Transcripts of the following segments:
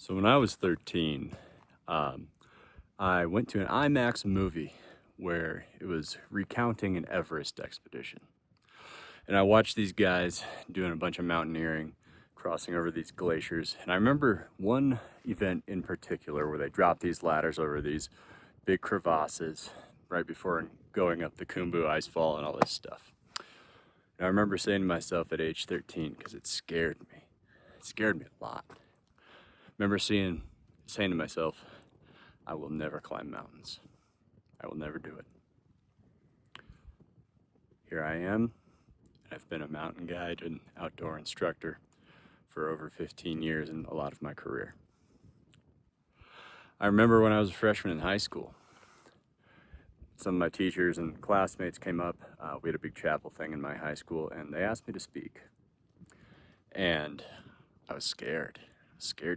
So when I was 13, I went to an IMAX movie where it was recounting an Everest expedition. And I watched these guys doing a bunch of mountaineering, crossing over these glaciers. And I remember one event in particular where they dropped these ladders over these big crevasses right before going up the Khumbu Icefall and all this stuff. And I remember saying to myself at age 13, because it scared me. It scared me a lot. I remember saying to myself, I will never climb mountains. I will never do it. Here I am. I've been a mountain guide and outdoor instructor for over 15 years in a lot of my career. I remember when I was a freshman in high school, some of my teachers and classmates came up. We had a big chapel thing in my high school, and they asked me to speak. And I was scared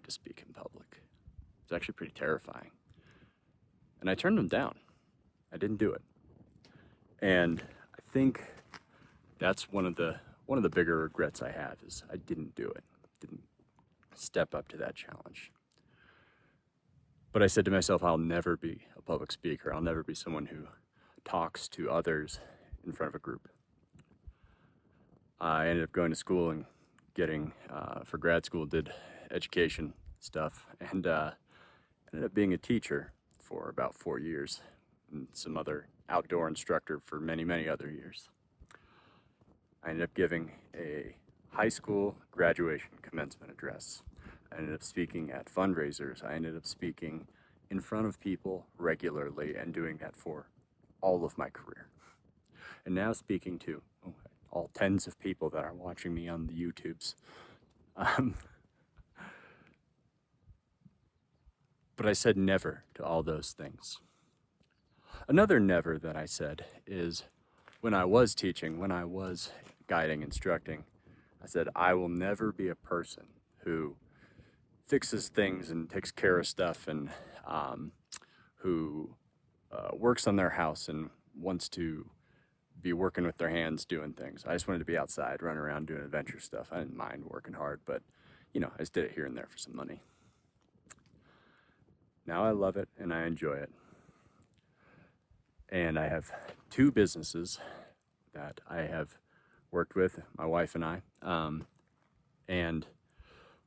to speak in public. It was actually pretty terrifying. And I turned them down. I didn't do it. And I think that's one of the bigger regrets I have is I didn't do it. Didn't step up to that challenge. But I said to myself, I'll never be a public speaker. I'll never be someone who talks to others in front of a group. I ended up going to school and getting, for grad school, did education stuff, and ended up being a teacher for about 4 years and some other outdoor instructor for many, many other years. I ended up giving a high school graduation commencement address. I ended up speaking at fundraisers. I ended up speaking in front of people regularly and doing that for all of my career. And now speaking to all tens of people that are watching me on the YouTubes. But I said never to all those things. Another never that I said is when I was teaching, when I was guiding, instructing, I said, I will never be a person who fixes things and takes care of stuff and who works on their house and wants to be working with their hands doing things. I just wanted to be outside, running around doing adventure stuff. I didn't mind working hard, but I just did it here and there for some money. Now I love it and I enjoy it. And I have 2 businesses that I have worked with, my wife and I. And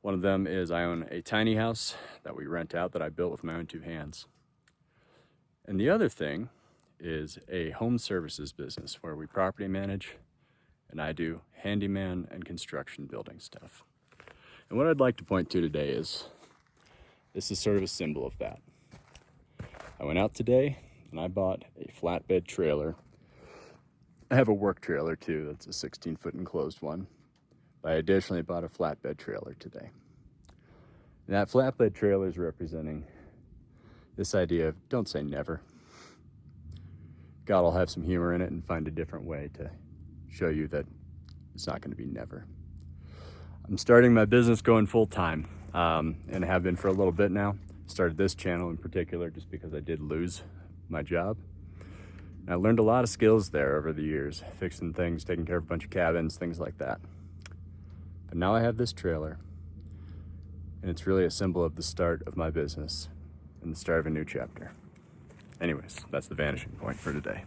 one of them is I own a tiny house that we rent out that I built with my own 2 hands. And the other thing is a home services business where we property manage and I do handyman and construction building stuff. And what I'd like to point to today is this is sort of a symbol of that. I went out today and I bought a flatbed trailer. I have a work trailer too, that's a 16-foot enclosed one. But I additionally bought a flatbed trailer today. And that flatbed trailer is representing this idea of don't say never. God will have some humor in it and find a different way to show you that it's not going to be never. I'm starting my business going full time, and have been for a little bit now. Started this channel in particular just because I did lose my job. And I learned a lot of skills there over the years, fixing things, taking care of a bunch of cabins, things like that. But now I have this trailer, and it's really a symbol of the start of my business and the start of a new chapter. Anyways, that's the vanishing point for today.